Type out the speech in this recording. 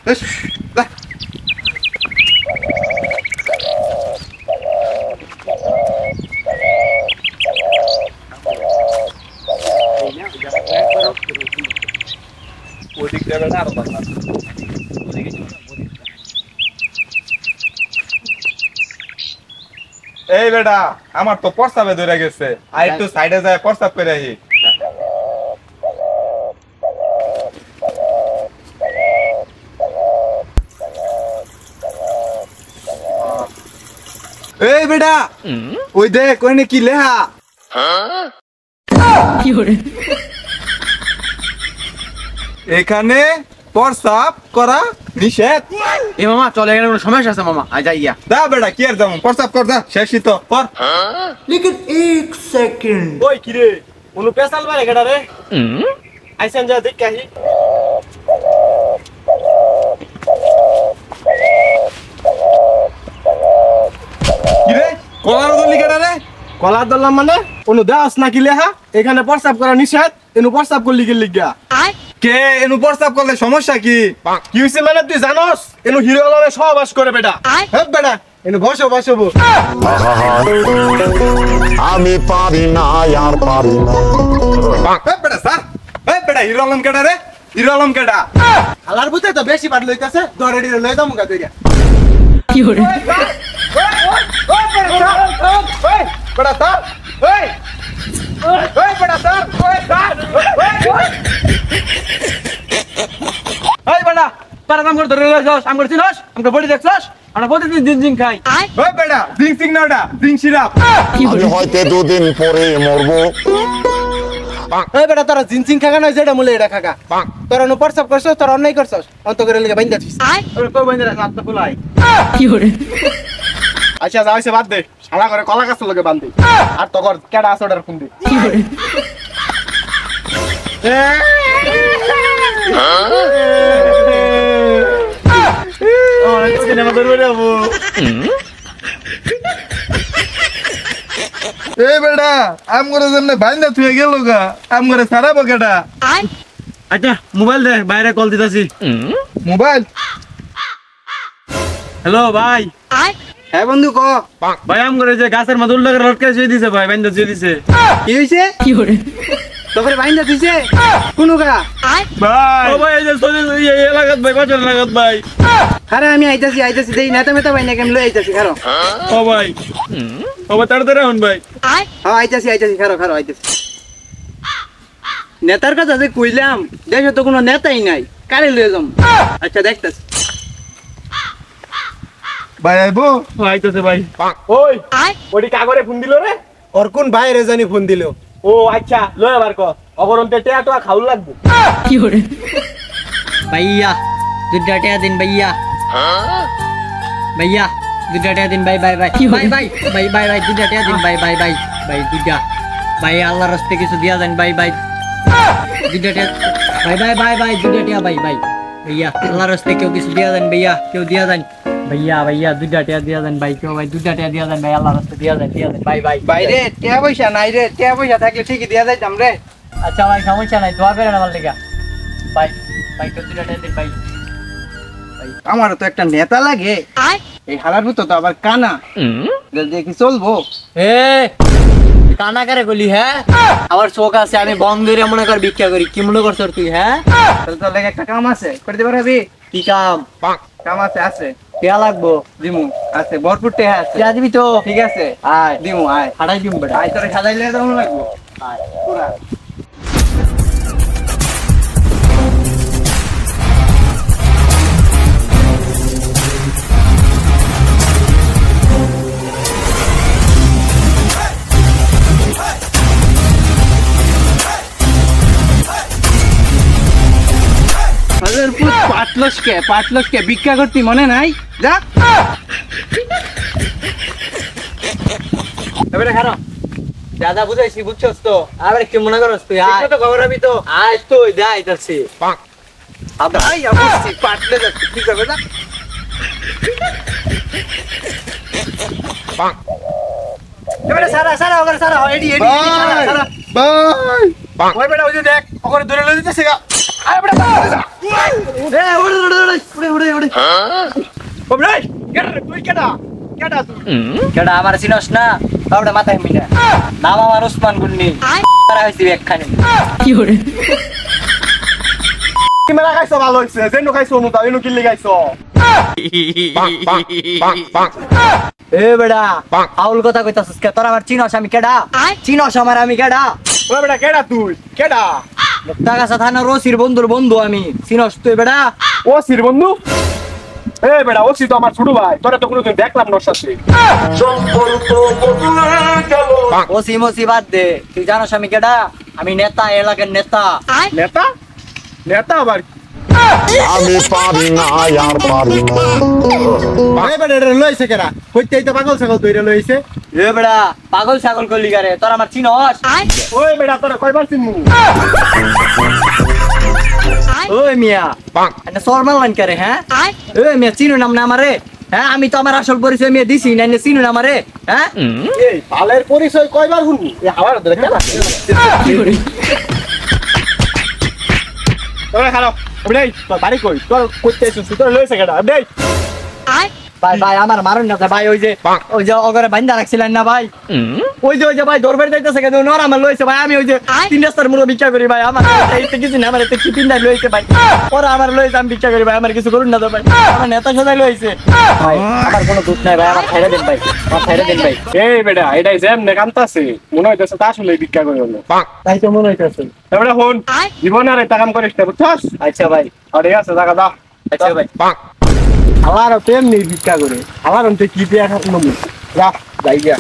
বেশ যা ওদিক যাবে না আর বাবা এই বেটা আমার তো প্রস্তাবে ধরে গেছে আর একটু সাইডে যায় প্রস্তাব করে আহি এই বেটা ওই দেখ ওখানে কি লেখা এখানে প্রস্তাব করা নিষেধ এ মামা চলে এখানে কোনো সমস্যা আছে মামা আয় যাইয়া দা বেটা কি আর যাবো প্রস্তাব কর দা শেষই তো কর लेकिन 1 সেকেন্ড ওই কি রে কোন পেছাল বারে কেডা রে আইছেন যা দেখ কাহি কি রে কলার দলি কেডা রে কলার দলাম মানে অনু দাস না কি লেখা এখানে প্রস্তাব করা নিষেধ এনু প্রস্তাব করলি কি লিগা কে এনু প্রস্তাব করলে সমস্যা কি কি হইছে মানে তুই জানোস এনু হিরো আলমে সহবাস করে বেটা হ্যাঁ বেটা এনু বসো আমি পারি না আর পারি না এই বেটা স্যার এই বেটা হিরো আলম কেডা রে হিরো আলম কেডা হালার বুতে তো বেশি বাট লইতাছে দরেডি লই দাম গা তুইয়া কি হরে বেটা স্যার এই বেটা স্যার এই বেটা পারা দাম করে ধরে লই যাস আম করে চিনস আমরা বডি দেখছস আমরা প্রতিদিন দিন দিন খাই ওই বেটা জিং সিং নাওডা জিং সিরাপ আমি হয়তো দুদিন পরে মরবো এই বেটা তোরা জিনসিং খাগা না যেটা মুলে এটা খাগা তোরা নো প্রস্তাব করছস তোরা অন্যায় করছস অন্ত করে লাগা বাইন্দা দিস ওরে কই বাইন্দা রাখ হাত ফুলাই কি হরে আচ্ছা যাইছে বাদ দে শালা করে কলা গাছ লগে বাঁধি আর তগর কেডা আছে ওটার ফোন দে কি হরে তুই না ধরবে যাবো এই বেটা আম করে যেমনে বাইন্দা তুই গেল গা আম করে সারাবো কেডা আচ্ছা মোবাইল দে বাইরে কল দিতাছি মোবাইল হ্যালো ভাই হ্যাঁ বন্ধু ক ভাই আম করে যে গাছের মধ্যে উল্টা করে লটকে শুয়ে দিছে ভাই বাইন্দা শুয়ে দিছে কি হইছে কি হরে তোরে বাইন্দা দিছে কোন গা ভাই ও ভাই এই যে সোজা এই এলাকাত ভাই বাজার লাগাত ভাই আরে আমি আইতাছি দেই নেতা মেতা বাইনা কেম লই আইতাছি খারো ও ভাই তাড়াতাড়ি হন ভাই হ্যাঁ আইতাছি খারো আইতাছি নেতার কথা যে কইলাম দেশে তো কোনো নেতাই নাই কারে লয়ে যাম আচ্ছা দেখতাছি ভাই আইবো ও আইতাছে ভাই ওই ওডি কাগরে ফোন দিল রে ওর কোন বাইরে জানি ফোন দিল ও আচ্ছা লয় আবার ক অগরন্তে টেয়া তো খাউল লাগবো কি হরে ভাইয়া দুটা টিয়া দিন ভাইয়া ভাইয়া দুটা টিয়া দিন bye bye bye bye bye bye bye bye দুটা টিয়া দিন বাই বাই বাই বাই দুটা ভাই আল্লাহর রাস্তে কিছু দিয়া দেন বাই বাই দুটা টিয়া বাই বাই বাই বাই দুটা টিয়া বাই বাই भैया अल्लाह रास्ते क्यों किस दिया देन भैया क्यों दिया देन भैया भैया दुटा टिया दिया देन भाई क्यों भाई दुटा टिया दिया देन भाई अल्लाह रास्ते दिया देन भाई भाई भाई रे टिया पैसा নাই রে টিয়া পয়সা থাকলে ঠিকই দিয়া যাইতাম রে আচ্ছা ভাই সমস্যা নাই দোয়া করে আমার লাগা ভাই ভাই তো দুটা টিয়া দেন ভাই আমার তো একটা নেতা লাগে এই হারার ভূত তো আবার কানা দেখি চলবো এ কানা করে গলি হ্যাঁ আমার শোক আছে আমি বন্ধুরে মনে কর ভিক্ষা করি কি মনে করছ তুই হ্যাঁ তাহলে তোর লাগে একটা কাম আছে করতে পারবি কি কাম কাম আছে টিয়া লাগবো দিমু আছে ভরপুর টিয়া আছে টিয়া দিবি তো ঠিক আছে আয় দিমু আয় হাড়াই দিমু বেটা আয় তোরে সাজাইলে দাও লাগবো আয় পুরা পাটলসকে ভিক্ষা করতি মনে নাই যা এবারে খারাপ দাদা বুঝাইছি বুঝছস তো আবার কি মনে করস তুই আয় তো খবর আমি তো আয় তুই যাই যাচ্ছি আবার আই আসছি পাটলে যাচ্ছি কি করবে না এবারে সারা ওগরে সারা এডি সারা বাই ওই বেটা ওই যে দেখ ওগরে ধরে লই দিতেছে গা আরে বেটা এ উড়ে ওরে কেডা রে তুই কেডা কেডা তুই কেডা আমার চিনস না তাওটা মাথায় মিনা নাম আমার ওসমান গুন্নি তারা হইছে একখানে কি মেরা খাইছো ভালো হইছে যেন খাইছো নু তাও এনু কিল্লি খাইছো এ বেড়া আউল কথা কইতাছস কে তোর আমার চিনস আমি কেডা চিনস আমার আমি কেডা ওরে বেটা কেডা তুই কেডা টাকা থানা রসির বন্ধুর বন্ধু আমি চিনস তুই বেড়া ও সির বন্ধু এ বেটা ও সি তো আমার ছোট ভাই তোরা তো কোনোদিন দেখলাম না ওর সাথে ওসি মসি বাদ দে তুই জানোস আমি কেডা আমি নেতা এলাকার নেতা নেতা নেতা আবার কি? আমি পারি না আর পারি না এই বেটা এটা লইছে কেডা কইতে এই তো পাগল ছাগল তৈরি লইছে এ বেড়া পাগল ছাগল করলি গারে তোর আমার চিনস ওই বেটা তোরা কয়বার চিনমু ওই মিয়া এনে সরমাল লাইন করে হ্যাঁ ওই মিয়া চিনু নাম না আমারে হ্যাঁ আমি তো আমার আসল পরিচয় মিয়া দিছি না এনে চিনু না আমারে হ্যাঁ এই পালের পরিচয় কয়বার শুনবো এই হাওয়ার ধরে কেডা ওরে খারাপ ওরে তোর বাড়ি কই তোর কইতে আইছিস তোর লইছে কেডা এই ভাই ভাই আমার মারুন না ভাই ওই যে অগরে বান্দা রাখছিলেন না ভাই ওই যে ভাই দরবার যাইতেছে কেন নর আমার লইছে ভাই আমি ওই যে 3 রাস্তার মুড়ো ভিক্ষা করি ভাই আমার এইতে কিছু না আমার এতে কি পিন্ডা লইছে ভাই ওরা আমার লইছে আমি ভিক্ষা করি ভাই আমার কিছু করুন না তো ভাই আমার নেতা সাজাই লইছে ভাই আমার কোনো দুঃখ নাই ভাই আমার ছাইড়া দেন ভাই আমার ছাইড়া দেন ভাই এই বেটা এটাই যেমনে কামতাছে মনে হইতেছে তা আসলে ভিক্ষা করে হলো তাই তো মনে হইতাছে এবারে হন জীবন আর এটা কাম করিস না বুঝছস আচ্ছা ভাই আরে আছে টাকা দাও আচ্ছা ভাই আমার তেমনি ভিক্ষা করে আমার অন্তে কি দিয়া খাবো যা যাই গিয়া